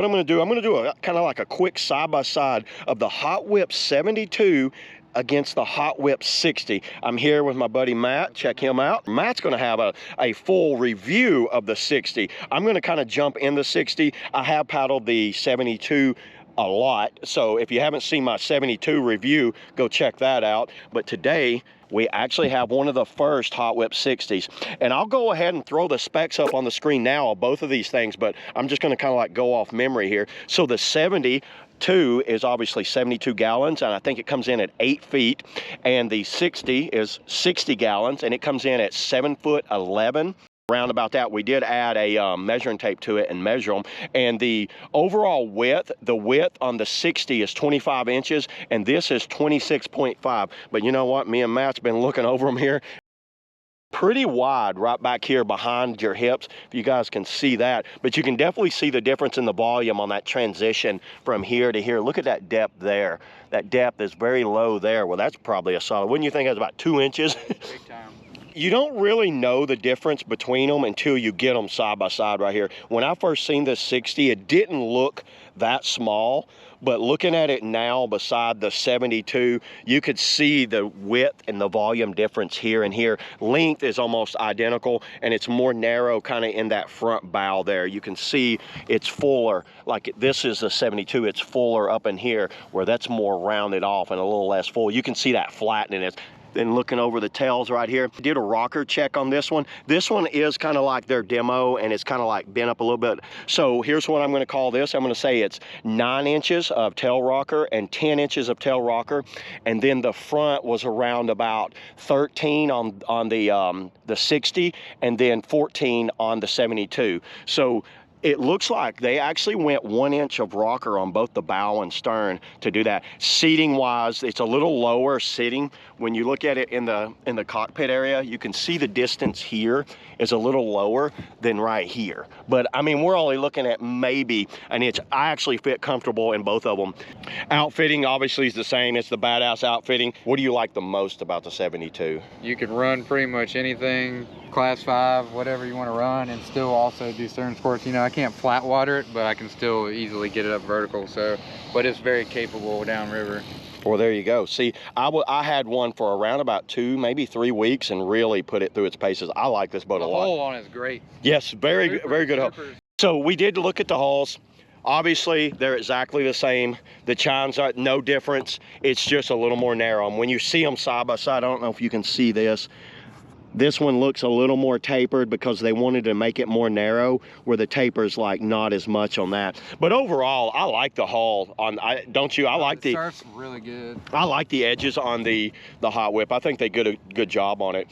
What I'm going to do a kind of like a quick side-by-side of the Hot Whip 72 against the Hot Whip 60. I'm here with my buddy Matt. Check him out. Matt's going to have a full review of the 60. I'm going to kind of jump in the 60. I have paddled the 72 a lot, so if you haven't seen my 72 review, go check that out. But today we actually have one of the first Hot Whip 60s, and I'll go ahead and throw the specs up on the screen now of both of these things, but I'm just going to kind of like go off memory here. So the 72 is obviously 72 gallons, and I think it comes in at 8 feet, and the 60 is 60 gallons, and it comes in at 7'11". Around about that. We did add a measuring tape to it and measure them, and the overall width, the width on the 60 is 25 inches, and this is 26.5. But you know what, me and Matt's been looking over them here. Pretty wide right back here behind your hips, if you guys can see that, but you can definitely see the difference in the volume on that transition from here to here. Look at that depth there. That depth is very low there. Well, that's probably a solid, wouldn't you think that's about 2 inches? Big time. You don't really know the difference between them until you get them side by side right here. When I first seen this 60, it didn't look that small, but looking at it now beside the 72, you could see the width and the volume difference here and here. Length is almost identical, and it's more narrow kind of in that front bow there. You can see it's fuller, like this is the 72, it's fuller up in here, where that's more rounded off and a little less full. You can see that flattening it. Then looking over the tails right here, did a rocker check on this one. This one is kind of like their demo, and it's kind of like bent up a little bit. So here's what I'm going to call this. I'm going to say it's 9 inches of tail rocker and 10 inches of tail rocker, and then the front was around about 13 on the 60, and then 14 on the 72. So it looks like they actually went 1 inch of rocker on both the bow and stern to do that. Seating wise, it's a little lower sitting. When you look at it in the cockpit area, you can see the distance here is a little lower than right here. But I mean, we're only looking at maybe an inch. I actually fit comfortable in both of them. Outfitting obviously is the same. It's the badass outfitting. What do you like the most about the 72? You can run pretty much anything, class 5, whatever you want to run, and still also do certain sports. You know, I can't flat water it, but I can still easily get it up vertical. So, but it's very capable downriver. Well, there you go. See, I had one for around about 2, maybe 3 weeks, and really put it through its paces. I like this boat a lot. The hull on it is great. Yes, very good hull. So we did look at the hulls. Obviously, they're exactly the same. The chines are no difference. It's just a little more narrow. And when you see them side by side, I don't know if you can see this. This one looks a little more tapered because they wanted to make it more narrow, where the taper's like not as much on that. But overall, I like the hull on. Don't you? I like the surf's really good. I like the edges on the Hot Whip. I think they did a good job on it.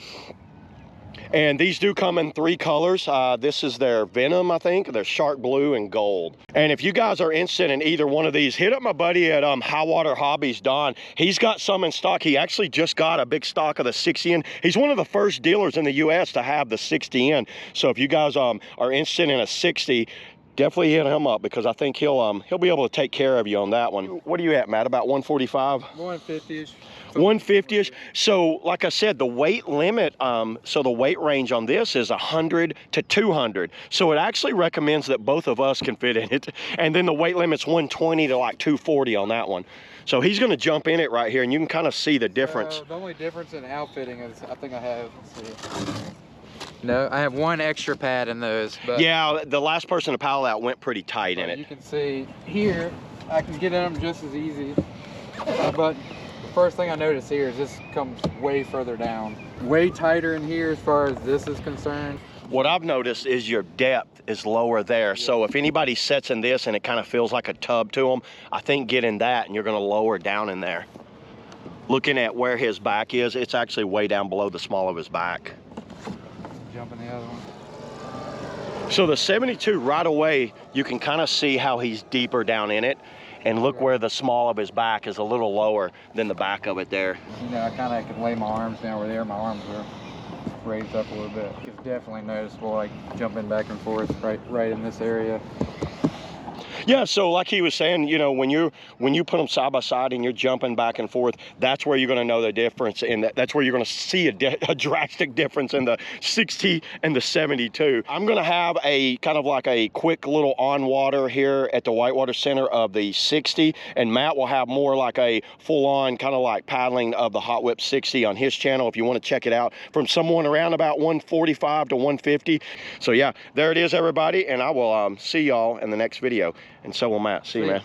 And these do come in 3 colors. This is their Venom, I think. They're shark blue and gold. And if you guys are interested in either one of these, hit up my buddy at High Water Hobbies, Don. He's got some in stock. He actually just got a big stock of the 60 in. He's one of the first dealers in the US to have the 60 in. So if you guys are interested in a 60, definitely hit him up, because I think he'll be able to take care of you on that one. What are you at, Matt? About 145? 150-ish. 150-ish. So like I said, the weight limit, so the weight range on this is 100 to 200. So it actually recommends that both of us can fit in it. And then the weight limit's 120 to like 240 on that one. So he's going to jump in it right here, and you can kind of see the difference. The only difference in outfitting is, I think I have, let's see. No, I have 1 extra pad in those. But yeah, the last person to paddle out went pretty tight in it. You can see here, I can get in them just as easy. But the first thing I notice here is this comes way further down. Way tighter in here as far as this is concerned. What I've noticed is your depth is lower there. Yeah. So if anybody sets in this and it kind of feels like a tub to them, I think get in that and you're going to lower down in there. Looking at where his back is, it's actually way down below the small of his back. Jump in the other one. So the 72 right away, you can kind of see how he's deeper down in it. And look where the small of his back is a little lower than the back of it there. You know, I kind of can lay my arms down over there. My arms are raised up a little bit. It's definitely noticeable, like jumping back and forth right in this area. Yeah, so like he was saying, you know, when you put them side by side and you're jumping back and forth, that's where you're going to know the difference, and that's where you're going to see a drastic difference in the 60 and the 72. I'm going to have a kind of like a quick little on water here at the whitewater center of the 60, and Matt will have more like a full-on kind of like paddling of the Hot Whip 60 on his channel if you want to check it out, from someone around about 145 to 150. So yeah, there it is, everybody, and I will see y'all in the next video, and so will Matt. See you, man.